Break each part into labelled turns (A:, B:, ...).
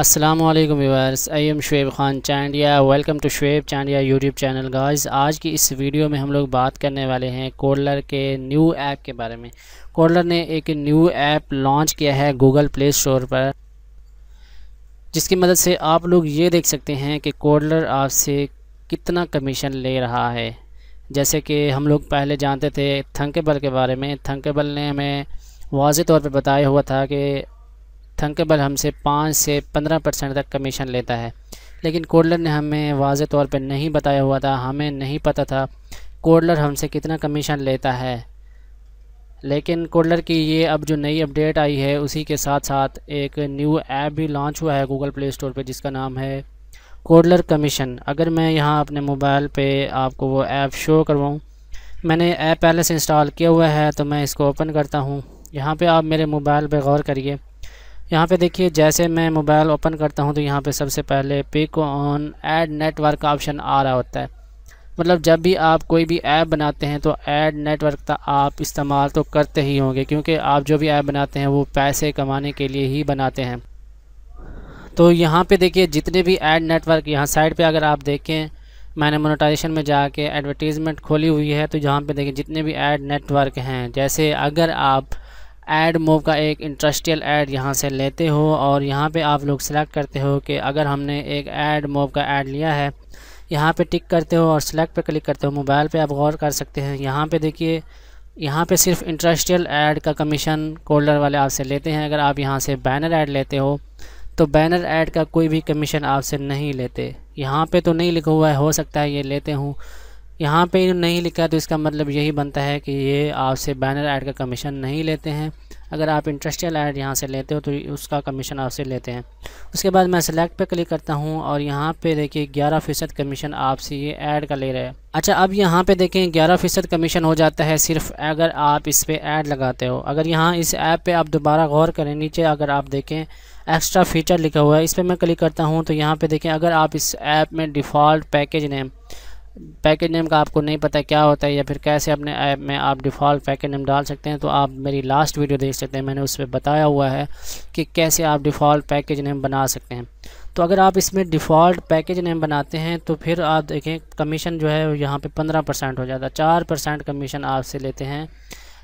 A: अस्सलाम वालेकुम viewers, I am Shoaib Khan Chandia. Welcome to Shoaib Chandia YouTube channel. Guys, आज की इस वीडियो में हम लोग बात करने वाले हैं कोडलर के न्यू ऐप के बारे में। कोडलर ने एक न्यू ऐप लॉन्च किया है गूगल प्ले स्टोर पर, जिसकी मदद से आप लोग ये देख सकते हैं कि कोडलर आपसे कितना कमीशन ले रहा है। जैसे कि हम लोग पहले जानते थे थंकेबल के बारे में। थंकेबल ने हमें वाज़ेह तौर पर बताया हुआ था कि थंकेबल हमसे 5 से 15% तक कमीशन लेता है, लेकिन कोडलर ने हमें वाज़ेह तौर पे नहीं बताया हुआ था। हमें नहीं पता था कोडलर हमसे कितना कमीशन लेता है। लेकिन कोडलर की ये अब जो नई अपडेट आई है, उसी के साथ साथ एक न्यू ऐप भी लॉन्च हुआ है गूगल प्ले स्टोर पे, जिसका नाम है कोडलर कमीशन। अगर मैं यहाँ अपने मोबाइल पे आपको वो ऐप शो करवाऊँ, मैंने ऐप पहले से इंस्टॉल किया हुआ है, तो मैं इसको ओपन करता हूँ। यहाँ पे आप मेरे मोबाइल पे गौर करिए। यहाँ पे देखिए, जैसे मैं मोबाइल ओपन करता हूँ तो यहाँ पे सबसे पहले पिक ऑन ऐड नेटवर्क का ऑप्शन आ रहा होता है। मतलब जब भी आप कोई भी ऐप बनाते हैं तो ऐड नेटवर्क का आप इस्तेमाल तो करते ही होंगे, क्योंकि आप जो भी ऐप बनाते हैं वो पैसे कमाने के लिए ही बनाते हैं। तो यहाँ पे देखिए, जितने भी ऐड नेटवर्क, यहाँ साइड पे अगर आप देखें, मैंने मोनेटाइजेशन में जाके एडवर्टीज़मेंट खोली हुई है, तो यहाँ पे देखिए जितने भी ऐड नेटवर्क हैं, जैसे अगर आप ऐड मूव का एक इंडस्ट्रियल ऐड यहाँ से लेते हो और यहाँ पे आप लोग सेलेक्ट करते हो कि अगर हमने एक ऐड मूव का ऐड लिया है, यहाँ पे टिक करते हो और सेलेक्ट पे क्लिक करते हो। मोबाइल पे आप गौर कर सकते हैं, यहाँ पे देखिए, यहाँ पे सिर्फ इंडस्ट्रियल ऐड का कमीशन कोडलर वाले आपसे लेते हैं। अगर आप यहाँ से बैनर ऐड लेते हो तो बैनर ऐड का कोई भी कमीशन आपसे नहीं लेते। यहाँ पे तो नहीं लिखा हुआ है, हो सकता है ये लेते हूँ। यहाँ पे नहीं लिखा है तो इसका मतलब यही बनता है कि ये आपसे बैनर ऐड का कमीशन नहीं लेते हैं। अगर आप इंडस्ट्रियल ऐड यहाँ से लेते हो तो उसका कमीशन आपसे लेते हैं। उसके बाद मैं सेलेक्ट पे क्लिक करता हूँ और यहाँ पे देखिए 11% कमीशन आपसे ये ऐड का ले रहे हैं। अच्छा, अब यहाँ पे देखें 11% कमीशन हो जाता है सिर्फ अगर आप इस पर ऐड लगाते हो। अगर यहाँ इस ऐप पे आप दोबारा गौर करें, नीचे अगर आप देखें एक्स्ट्रा फीचर लिखा हुआ है, इस पर मैं क्लिक करता हूँ तो यहाँ पे देखें, अगर आप इस ऐप में डिफ़ॉल्ट पैकेज नेम का आपको नहीं पता क्या होता है या फिर कैसे अपने ऐप में आप डिफ़ॉल्ट पैकेज नेम डाल सकते हैं, तो आप मेरी लास्ट वीडियो देख सकते हैं। मैंने उस पर बताया हुआ है कि कैसे आप डिफ़ॉल्ट पैकेज नेम बना सकते हैं। तो अगर आप इसमें डिफ़ॉल्ट पैकेज नेम बनाते हैं तो फिर आप देखें कमीशन जो है यहाँ पे 15% हो जाता है। 4% कमीशन आपसे लेते हैं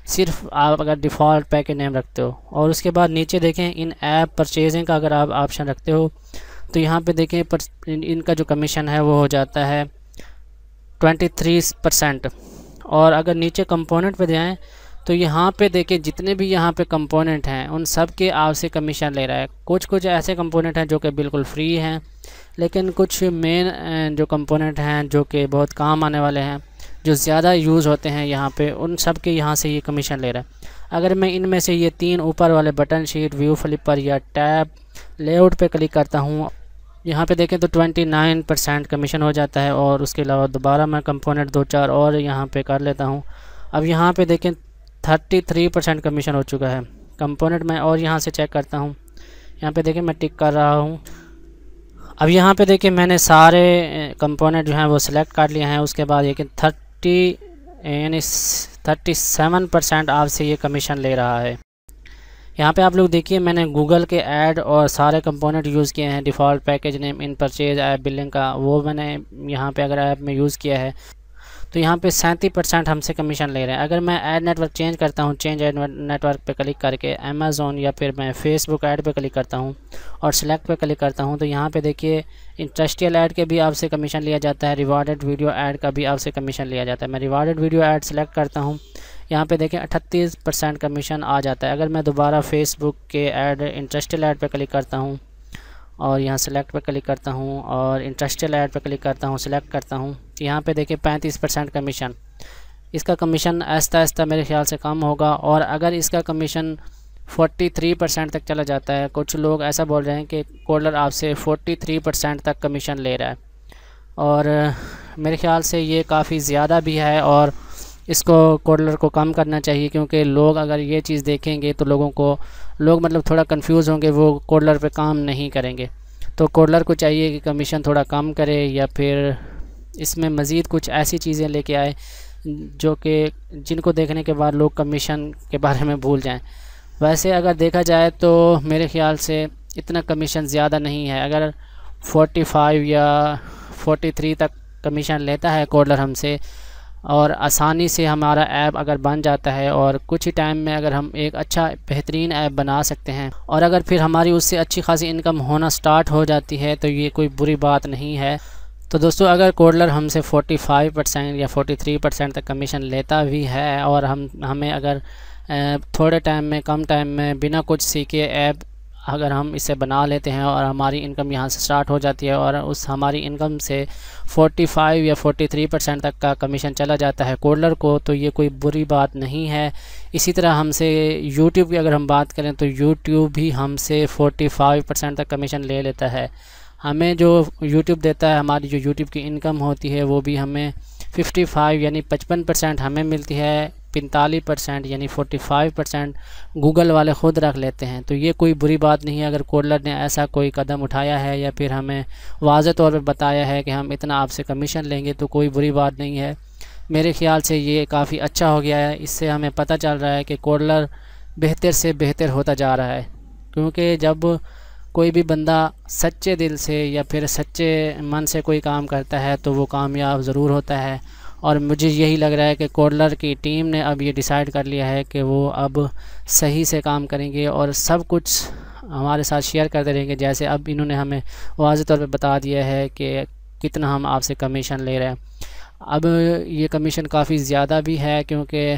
A: सिर्फ आप अगर डिफ़ॉल्ट पैकेज नेम रखते हो। और उसके बाद नीचे देखें, इन ऐप परचेजिंग का अगर आप ऑप्शन रखते हो तो यहाँ पर देखें इनका जो कमीशन है वो हो जाता है 23%। और अगर नीचे कंपोनेंट पे जाएं तो यहाँ पे देखिए जितने भी यहाँ पे कंपोनेंट हैं उन सब के आपसे कमीशन ले रहा है। कुछ ऐसे कंपोनेंट हैं जो कि बिल्कुल फ्री हैं, लेकिन कुछ मेन जो कंपोनेंट हैं जो कि बहुत काम आने वाले हैं, जो ज़्यादा यूज़ होते हैं यहाँ पे, उन सब के यहाँ से ये कमीशन ले रहा है। अगर मैं इनमें से ये 3 ऊपर वाले बटन शीट, व्यू फ्लिपर या टैब लेआउट पे क्लिक करता हूँ, यहाँ पे देखें तो 29% कमीशन हो जाता है। और उसके अलावा दोबारा मैं कंपोनेंट 2-4 और यहाँ पे कर लेता हूँ। अब यहाँ पे देखें 33% कमीशन हो चुका है कंपोनेंट में। और यहाँ से चेक करता हूँ, यहाँ पे देखें मैं टिक कर रहा हूँ। अब यहाँ पे देखें मैंने सारे कंपोनेंट जो हैं वो सिलेक्ट कर लिए हैं। उसके बाद ये 37% आपसे ये कमीशन ले रहा है। यहाँ पे आप लोग देखिए, मैंने गूगल के ऐड और सारे कंपोनेंट यूज़ किए हैं। Default package name, in purchase, app billing का वो मैंने यहाँ पे अगर ऐप में यूज़ किया है तो यहाँ पे 37% हमसे कमीशन ले रहे हैं। अगर मैं ऐड नेटवर्क चेंज करता हूँ, चेंज ऐड नेटवर्क पे क्लिक करके अमेज़ॉन या फिर मैं फेसबुक ऐड पे क्लिक करता हूँ और सिलेक्ट पे क्लिक करता हूँ, तो यहाँ पे देखिए इंडस्ट्रियल ऐड के भी आपसे कमीशन लिया जाता है, रिवार्डेड वीडियो ऐड का भी आपसे कमीशन लिया जाता है। मैं रिवार्डेड वीडियो ऐड सेलेक्ट करता हूँ, यहाँ पे देखें 38% कमीशन आ जाता है। अगर मैं दोबारा फेसबुक के ऐड, इंडस्ट्रियल ऐड पे क्लिक करता हूँ और यहाँ सेलेक्ट पे क्लिक करता हूँ और इंडस्ट्रियल ऐड पे क्लिक करता हूँ, सेलेक्ट करता हूँ, तो यहाँ पे देखिए 35% कमीशन। इसका कमीशन आहिस्ता आहिस्ता मेरे ख्याल से कम होगा। और अगर इसका कमीशन 43% तक चला जाता है, कुछ लोग ऐसा बोल रहे हैं कि कोडलर आपसे 43% तक कमीशन ले रहा है, और मेरे ख्याल से ये काफ़ी ज़्यादा भी है और इसको कोडलर को कम करना चाहिए। क्योंकि लोग अगर ये चीज़ देखेंगे तो लोग मतलब थोड़ा कंफ्यूज होंगे, वो कोडलर पे काम नहीं करेंगे। तो कोडलर को चाहिए कि कमीशन थोड़ा कम करे या फिर इसमें मज़ीद कुछ ऐसी चीज़ें लेके आए जो कि जिनको देखने के बाद लोग कमीशन के बारे में भूल जाएं। वैसे अगर देखा जाए तो मेरे ख्याल से इतना कमीशन ज़्यादा नहीं है। अगर 45 या 43 तक कमीशन लेता है कोडलर हमसे, और आसानी से हमारा ऐप अगर बन जाता है और कुछ ही टाइम में अगर हम एक अच्छा बेहतरीन ऐप बना सकते हैं, और अगर फिर हमारी उससे अच्छी खासी इनकम होना स्टार्ट हो जाती है तो ये कोई बुरी बात नहीं है। तो दोस्तों, अगर कोडलर हमसे 45% या 43% तक कमीशन लेता भी है और हमें अगर थोड़े टाइम में, कम टाइम में, बिना कुछ सीखे ऐप अगर हम इसे बना लेते हैं और हमारी इनकम यहाँ से स्टार्ट हो जाती है और उस हमारी इनकम से 45 या 43% तक का कमीशन चला जाता है कोडलर को, तो ये कोई बुरी बात नहीं है। इसी तरह हमसे यूट्यूब की अगर हम बात करें तो यूट्यूब भी हमसे 45% तक कमीशन ले लेता है। हमें जो यूट्यूब देता है, हमारी जो यूट्यूब की इनकम होती है वो भी हमें 55 यानी 55% हमें मिलती है, 45% यानी 45% गूगल वाले ख़ुद रख लेते हैं। तो ये कोई बुरी बात नहीं है अगर कोडलर ने ऐसा कोई कदम उठाया है या फिर हमें वाज़ेह तौर पे बताया है कि हम इतना आपसे कमीशन लेंगे, तो कोई बुरी बात नहीं है। मेरे ख़्याल से ये काफ़ी अच्छा हो गया है। इससे हमें पता चल रहा है कि कोडलर बेहतर से बेहतर होता जा रहा है, क्योंकि जब कोई भी बंदा सच्चे दिल से या फिर सच्चे मन से कोई काम करता है तो वो कामयाब ज़रूर होता है। और मुझे यही लग रहा है कि कोडलर की टीम ने अब ये डिसाइड कर लिया है कि वो अब सही से काम करेंगे और सब कुछ हमारे साथ शेयर करते रहेंगे। जैसे अब इन्होंने हमें वाज़ेह तौर पे बता दिया है कि कितना हम आपसे कमीशन ले रहे हैं। अब ये कमीशन काफ़ी ज़्यादा भी है, क्योंकि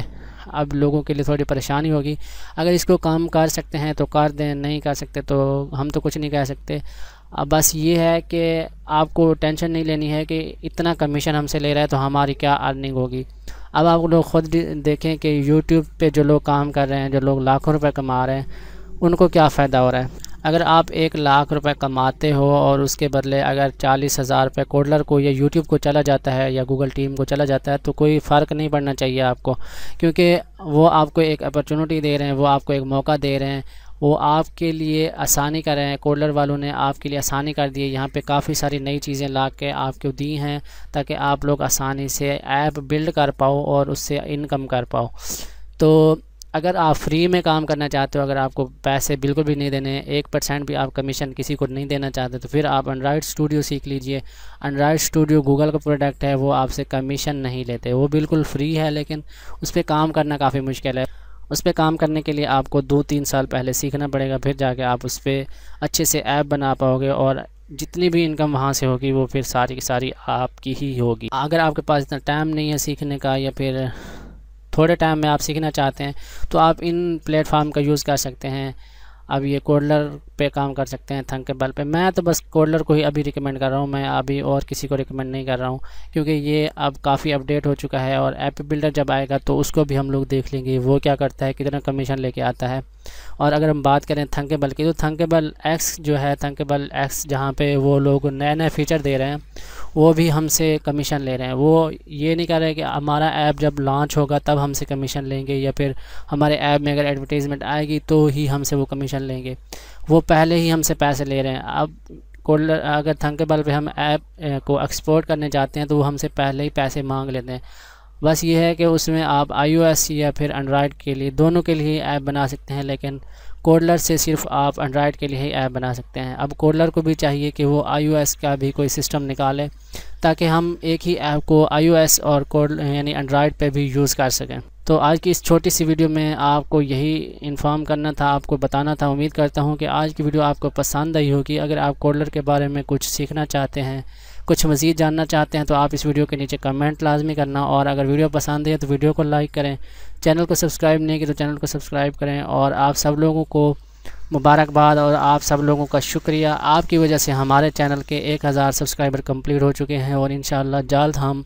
A: अब लोगों के लिए थोड़ी परेशानी होगी। अगर इसको काम कर सकते हैं तो कर दें, नहीं कर सकते तो हम तो कुछ नहीं कह सकते। अब बस ये है कि आपको टेंशन नहीं लेनी है कि इतना कमीशन हमसे ले रहा है तो हमारी क्या अर्निंग होगी। अब आप लोग ख़ुद देखें कि यूट्यूब पे जो लोग काम कर रहे हैं, जो लोग लाखों रुपए कमा रहे हैं, उनको क्या फ़ायदा हो रहा है। अगर आप 1 लाख रुपए कमाते हो और उसके बदले अगर 40,000 रुपये कोडलर को या यूट्यूब को चला जाता है या गूगल टीम को चला जाता है, तो कोई फ़र्क नहीं पड़ना चाहिए आपको, क्योंकि वो आपको एक अपॉर्चुनिटी दे रहे हैं, वो आपको एक मौका दे रहे हैं, वो आपके लिए आसानी कर रहे हैं। कोडलर वालों ने आपके लिए आसानी कर दी है। यहाँ पे काफ़ी सारी नई चीज़ें ला के आपको दी हैं ताकि आप लोग आसानी से ऐप बिल्ड कर पाओ और उससे इनकम कर पाओ। तो अगर आप फ्री में काम करना चाहते हो, अगर आपको पैसे बिल्कुल भी नहीं देने, 1% भी आप कमीशन किसी को नहीं देना चाहते, तो फिर आप एंड्रॉयड स्टूडियो सीख लीजिए। एंड्रॉयड स्टूडियो गूगल का प्रोडक्ट है, वो आपसे कमीशन नहीं लेते, वो बिल्कुल फ्री है, लेकिन उस पर काम करना काफ़ी मुश्किल है। उस पर काम करने के लिए आपको 2-3 साल पहले सीखना पड़ेगा, फिर जाके आप उस पर अच्छे से ऐप बना पाओगे और जितनी भी इनकम वहाँ से होगी वो फिर सारी की सारी आपकी ही होगी। अगर आपके पास इतना टाइम नहीं है सीखने का या फिर थोड़े टाइम में आप सीखना चाहते हैं, तो आप इन प्लेटफार्म का यूज़ कर सकते हैं। अब ये कोडलर पे काम कर सकते हैं, थंकेबल पे। मैं तो बस कोडलर को ही अभी रिकमेंड कर रहा हूँ, मैं अभी और किसी को रिकमेंड नहीं कर रहा हूँ, क्योंकि ये अब काफ़ी अपडेट हो चुका है। और ऐप बिल्डर जब आएगा तो उसको भी हम लोग देख लेंगे वो क्या करता है, कितना कमीशन लेके आता है। और अगर हम बात करें थंकेबल की, तो थंकेबल एक्स जो है, थंकेबल एक्स जहाँ पे वो लोग नए नए फ़ीचर दे रहे हैं, वो भी हमसे कमीशन ले रहे हैं। वो ये नहीं कर रहे कि हमारा ऐप जब लॉन्च होगा तब हमसे कमीशन लेंगे, या फिर हमारे ऐप में अगर एडवर्टीज़मेंट आएगी तो ही हमसे वो कमीशन लेंगे। वो पहले ही हमसे पैसे ले रहे हैं। अब कोडलर अगर थंकेबल पे हम ऐप को एक्सपोर्ट करने जाते हैं तो वो हमसे पहले ही पैसे मांग लेते हैं। बस ये है कि उसमें आप iOS या फिर एंड्रॉयड के लिए, दोनों के लिए ऐप बना सकते हैं, लेकिन कोडलर से सिर्फ आप एंड्रॉयड के लिए ही ऐप बना सकते हैं। अब कोडलर को भी चाहिए कि वो iOS का भी कोई सिस्टम निकाले ताकि हम एक ही ऐप को iOS और यानी एंड्रॉयड पे भी यूज़ कर सकें। तो आज की इस छोटी सी वीडियो में आपको यही इन्फॉर्म करना था, आपको बताना था। उम्मीद करता हूँ कि आज की वीडियो आपको पसंद आई होगी। अगर आप कोडलर के बारे में कुछ सीखना चाहते हैं, कुछ मज़ीद जानना चाहते हैं, तो आप इस वीडियो के नीचे कमेंट लाजमी करना। और अगर वीडियो पसंद है तो वीडियो को लाइक करें, चैनल को सब्सक्राइब नहीं किया तो चैनल को सब्सक्राइब करें। और आप सब लोगों को मुबारकबाद और आप सब लोगों का शुक्रिया। आपकी वजह से हमारे चैनल के 1000 सब्सक्राइबर कंप्लीट हो चुके हैं और इंशाअल्लाह जल्द हम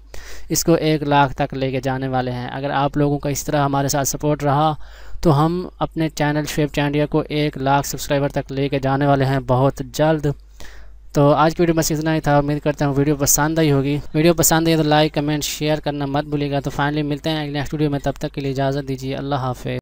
A: इसको 1 लाख तक लेके जाने वाले हैं। अगर आप लोगों का इस तरह हमारे साथ सपोर्ट रहा तो हम अपने चैनल शेफ चांडिया को 1 लाख सब्सक्राइबर तक लेके जाने वाले हैं बहुत जल्द। तो आज की वीडियो बस इतना ही था। उम्मीद करता हूँ वीडियो पसंद आई होगी। वीडियो पसंद आई तो लाइक कमेंट शेयर करना मत भूलिएगा। तो फाइनली मिलते हैं अगले नेक्स्ट वीडियो में, तब तक के लिए इजाज़त दीजिए। अल्लाह हाफ़िज़।